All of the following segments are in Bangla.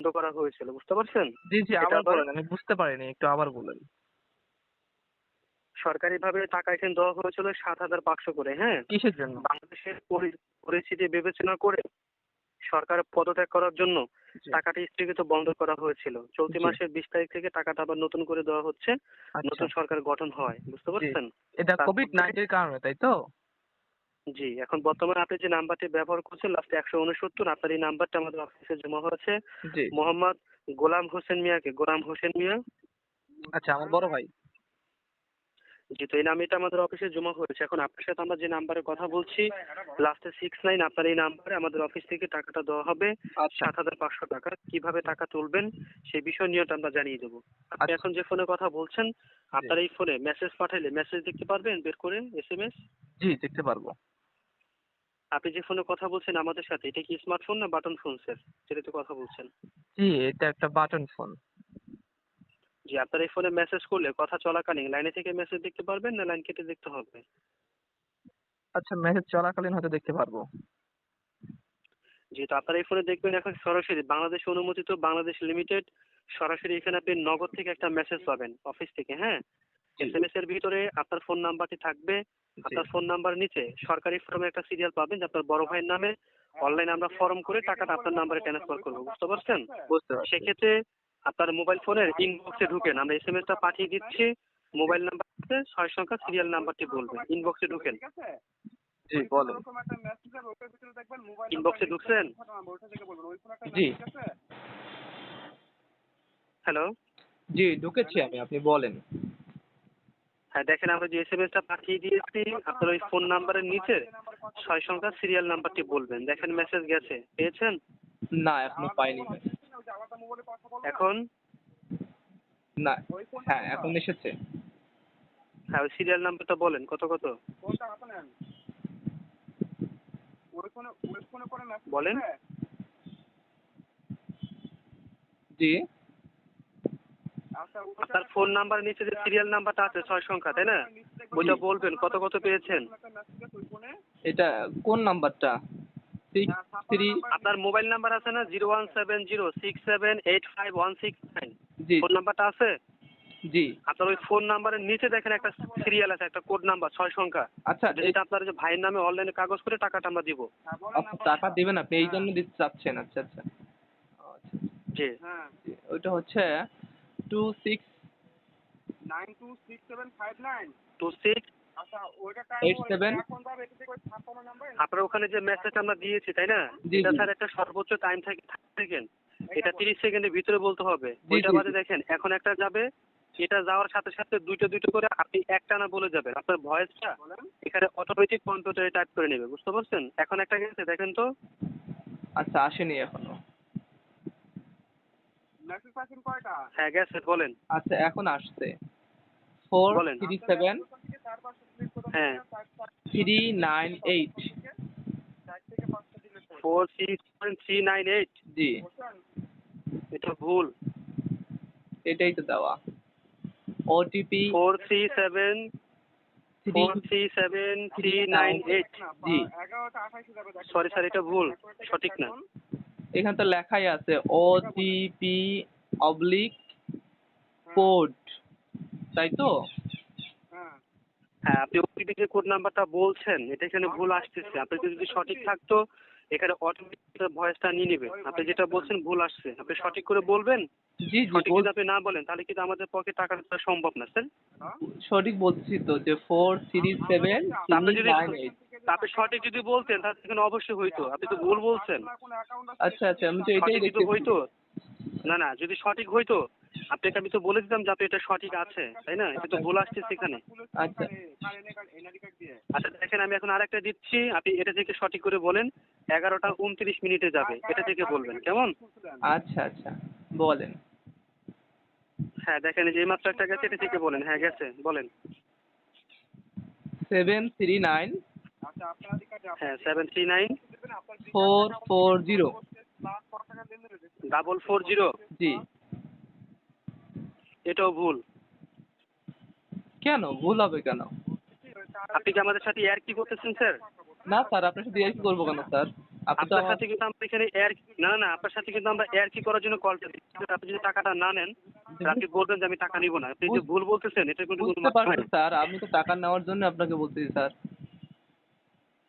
বন্ধ করা হয়েছিল, বুঝতে পারছেন? জি জি, এটা আবার আবার বলেন, আমি বুঝতে পারিনি, একটু আবার বলেন। সরকারিভাবে টাকা এখানে দেওয়া হয়েছিল ৭,৫০০ করে, হ্যাঁ? কিসের জন্য? বাংলাদেশের পরিস্থিতি বিবেচনা করে সরকার পদত্যাগ করার জন্য জি টাকাটি স্থগিত বন্ধ করা হয়েছিল। চলতি জি। মাসের ২০ তারিখ থেকে টাকাটা আবার নতুন করে দেওয়া হচ্ছে। আচ্ছা। নতুন সরকার গঠন হয়, বুঝতে জি, পারছেন? এটা তারপর থেকে কোভিড-19 কারণে, তাই তো? জি, এখন বর্তমানে আপনি যে নাম্বারটি ব্যবহার করছেন লাস্টে ১৬৯, আপনার এই নাম্বারটা আমাদের অফিসে জমা হয়েছে জি। মোহাম্মদ গোলাম হোসেন মিয়া। আচ্ছা, আমার বড় ভাই। জি, তো এই নামটা আমাদের অফিসে জমা হয়েছে। এখন আপনার সাথে আমরা যে নাম্বারে কথা বলছি লাস্টে 69, আপনার এই নাম্বারে আমাদের অফিস থেকে টাকাটা দেওয়া হবে আচ্ছা ৭,৫০০ টাকা। কিভাবে টাকা তুলবেন সেই বিষয় নিয়েও আমরা জানিয়ে দেবো। আপনি আচ্ছা। এখন যে ফোনে কথা বলছেন, জি আপনার এই ফোনে মেসেজ পাঠাইলে মেসেজ দেখতে পারবেন বের করে এসএমএস? জি, দেখতে পারবো। আপনি যে ফোনে কথা বলছেন আমাদের সাথে, এটা কি স্মার্টফোন না বাটন ফোন স্যার, যেটাতে কথা বলছেন? জি, এটা একটা বাটন ফোন। জি, আপনার এই ফোনে মেসেজ করলে কথা চলাকালীন লাইনে থেকে মেসেজ দেখতে পারবেন না লাইন কেটে দেখতে হবে? আচ্ছা, মেসেজ চলাকালীন হয়তো দেখতে পারবো। যেহেতু আপনার এই ফোনে দেখবেন এখন সরাসরি বাংলাদেশ অনুমোদিত বাংলাদেশ লিমিটেড, সরাসরি এখানে আপনি নগদ থেকে একটা মেসেজ পাবেন অফিস থেকে, হ্যাঁ? জি এসএমএস এর ভিতরে আপনার ফোন নাম্বারটি থাকবে। জি। আপনার ফোন নাম্বার নিচে সরকারি ফর্মে একটা সিরিয়াল পাবেন যে আপনার বড় ভাইয়ের নামে অনলাইনে আমরা ফর্ম করে টাকাটা আপনার নাম্বারে ট্রান্সফার করবো, বুঝতে পারছেন? বুঝতে পারছি। সেক্ষেত্রে আপনার মোবাইল ফোনের ইনবক্সে ঢুকেন, আমরা এসএমএসটা পাঠিয়ে দিচ্ছি। মোবাইল নাম্বার ৬ সংখ্যা সিরিয়াল নাম্বারটি বলবেন, ইনবক্সে ঢুকেন। জি বলেন। ইনবক্সে ঢুকছেন? জি হ্যালো? জি, ঢুকেছি আমি, আপনি বলেন। হ্যাঁ, দেখেন আমরা যে এসএমএসটা পাঠিয়ে দিয়েছি আপনার ওই ফোন নাম্বারের নিচে ৬ সংখ্যা সিরিয়াল নাম্বারটি বলবেন। দেখেন মেসেজ গেছে, পেয়েছেন? না, এখনো পাইনি ভাই। এখন? না। হ্যাঁ, এখন এসেছে। হ্যাঁ, ওই সিরিয়াল নাম্বারটা বলেন কত কত? বলেন। জি আপনার ফোন নাম্বারের নিচে যে সিরিয়াল নাম্বারটা আছে ৬ সংখ্যা, তাই না? ওইটা বলবেন কত কত পেয়েছেন? এটা কোন নাম্বারটা? 63। আপনার মোবাইল নাম্বার আছে না 017067851669? জি ফোন নাম্বারটা আছে? জি। আপনার ওই ফোন নাম্বারের নিচে দেখেন একটা সিরিয়াল আছে, একটা কোড নাম্বার ৬ সংখ্যা। আচ্ছা, যেটা আপনার যে ভাইয়ের নামে অনলাইনে কাগজ করে টাকাটা আমরা দিব। আচ্ছা, টাকা দিবেন আপনি এই জন্য দিতে চাচ্ছেন? আচ্ছা আচ্ছা। ও, আচ্ছা জি। জি। ওইটা হচ্ছে 2687 আপনার ওখানে যে মেসেজ আমরা দিয়েছি, তাই না? জি এটা জি স্যার একটা সর্বোচ্চ টাইম থাকে 30 সেকেন্ড। এটা 30 সেকেন্ডের ভিতরে বলতে হবে। জি ওইটা জি জি। বাদে দেখেন এখন একটা যাবে, এটা যাওয়ার সাথে সাথে দুটো দুটো করে আপনি একটানা বলে যাবেন। আপনার ভয়েসটা এখানে অটোমেটিক কম্পিউটারে টাইপ করে নেবে, বুঝতে পারছেন? এখন একটা গেছে দেখেন তো। আচ্ছা, আসেনি এখনো। হ্যাঁ গেছে, বলেন। আচ্ছা, এখন আসছে। ফোর বলেন। থ্রি সেভেন হ্যাঁ। 398। 46398। জি, এটা ভুল। এটাই তো দেওয়া। ওটিপি 437 থ্রি 437 জি। 398। সরি স্যার, এটা ভুল, সঠিক না। এখানে তো লেখাই আছে ওটিপি অবলিক কোড, তাই তো? হ্যাঁ, আপনি ওটিপি যে কোড নাম্বারটা বলছেন এটা এখানে ভুল আসতেছে। আপনি যদি সঠিক থাকতো এখানে অটোমেটিক ভয়েসটা নিয়ে নেবে। আপনি যেটা বলছেন ভুল আসছে, আপনি সঠিক করে বলবেন। জি জি, সঠিক যদি আপনি না বলেন তাহলে কিন্তু আমাদের পক্ষে টাকা দেওয়া সম্ভব না স্যার। সঠিক বলছি তো যে 437 তা আপনি যদি 398। আপনি সঠিক যদি বলতেন তাহলে এখানে অবশ্যই হইতো। আপনি তো ভুল বলছেন। আচ্ছা আচ্ছা, আমি তো এটাই সঠিক যদি দেখতেছি। হইতো, না না, যদি সঠিক হইতো আপনাকে আমি তো বলে দিতাম যে আপনি এটা সঠিক আছে, তাই না? এটা তো ভুল আসছে এখানে। আচ্ছা আচ্ছা দেখেন আমি এখন আরেকটা দিচ্ছি, আপনি এটা থেকে সঠিক করে বলেন। 11টা 29 মিনিটে যাবে, এটা থেকে বলবেন কেমন? আচ্ছা আচ্ছা, বলেন। হ্যাঁ দেখেন এই যে এইমাত্র একটা গেছে, এটা থেকে বলেন। হ্যাঁ গেছে, বলেন। 739 হ্যাঁ 739 440। 440। জি। এটাও ভুল। কেন ভুল হবে কেন? আপনি কি আমাদের সাথে আর কি করতেছেন স্যার? না স্যার, আপনার সাথে আর কি করবো কেন স্যার? আপনি তো আপনার আমার সাথে কিন্তু আমরা এখানে না আপনার সাথে কিন্তু আমরা কি করার জন্য কলটা দিচ্ছি। আপনি যদি টাকাটা না নেন তাহলে আপনি বলবেন যে আমি টাকা নিব না। আপনি যে ভুল বলতেছেন এটা কিন্তু কোনো বুঝতে মানে পারছি হয় না। স্যার, আমি তো টাকা নেওয়ার জন্য আপনাকে বলতেছি স্যার।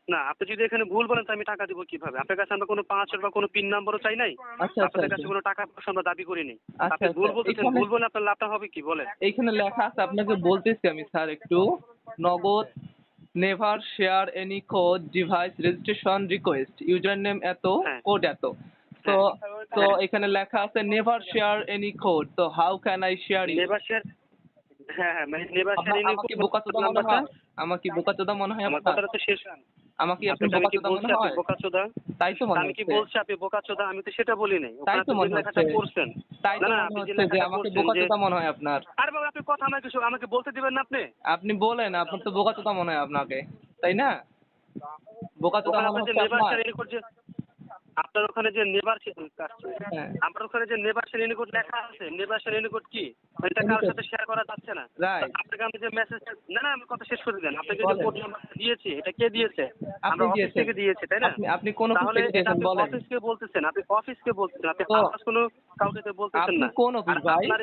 না, আপনি যদি এখানে ভুল বলেন তো আমি টাকা দিব কিভাবে? আপনার কাছে আমরা কোনো পাসওয়ার্ড বা কোনো পিন নাম্বারও চাই নাই। আচ্ছা আচ্ছা আপনাদের কাছে আচ্ছা কোনো টাকা পয়সা আমরা দাবি করি নাই। আচ্ছা আপনি ভুল আচ্ছা বলতেছেন, এখানে ভুল বলে আপনার লাভটা হবে কি বলেন? এইখানে লেখা আছে, আপনাকে বলতেছি আমি স্যার একটু। নগদ never share any code device registration request user name এত হ্যাঁ, কোড এত। তো হ্যাঁ, তো হ্যাঁ। এখানে লেখা আছে নেভার শেয়ার এনি কোড, তো how can I share you? Never share মানে নেভার শেয়ার এনি আমার কি কোড বোকাচোদা মনে নাম্বারটা হয়? আমার কি বোকাচোদা মনে হয় আমার আপনার? কথাটা তো শেষ। আমাকে আপনি আপনাকে আমি কি বোকাচোদা বলছি মনে আপনি হয়? বোকাচোদা? তাই তো মনে আমি কি হচ্ছে। বলছি আপনি বোকাচোদা? আমি তো সেটা বলি নাই। তাই ওখানে তো তো যে মনে হচ্ছে। লেখাটা করছেন। তাই না, তো না মনে আপনি যে হচ্ছে যে লেখাটা আমাকে করছেন যে বোকাচোদা মনে হয় আপনার। আরে বাবা আপনি কথা আমাকে বলতে দিবেন না আপনি? আপনি বলেন, আপনার তো বোকাচোদা মনে হয় আপনাকে, তাই না? বোকাচোদা ওখানে মনে আপনার যে হচ্ছে নেভার আপনার। শেয়ার এনি কোড যে আপনার ওখানে যে নেভার হ্যাঁ, আপনার ওখানে যে নেভার শেয়ার এনি কোড লেখা আছে, নেভার শেয়ার এনি কোড কি? এটা কারোর এনিকোড সাথে শেয়ার করা যাচ্ছে না। তো রাইট। আপনাকে আমি যে মেসেজটা না, আমি কথা শেষ করে দেন। আপনাকে যে বলেন। কোড নাম্বারটা দিয়েছি, এটা কে দিয়েছে? আপনি আমরা অফিস দিয়েছেন। থেকে দিয়েছি, তাই না? আপনি কোন অফিস তাহলে থেকে এটা দিয়েছেন আপনি বলেন। অফিসকে বলতেছেন, আপনি অফিসকে বলতেছেন, আপনি তো আদার্স কোনো কাউকে তো বলতেছেন আপনি না। কোন আর অফিস ভাই? আপনার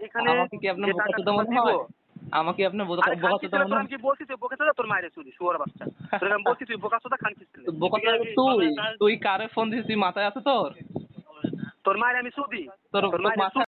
এখানে আমাকে কি আপনার যে টাকাটা বোকাচোদা আমরা মনে দিব হয়? আমাকে আপনার আরে খানকি বোকাচোদা ছেলে মনে তোর হয়? আমি কি বলছি তুই বোকাচোদা তোর মায়ের চুরি শুয়োর বাচ্চা। তোর আমি বলছি তুই বোকাচোদা খানকি ছেলে। বোকাচোদা তুই? তুই কারে ফোন দিছিস? তুই মাথায় আছে তোর? তোর মায়ের আমি সুদি। তোর তোর তোর মায়ের মাথায়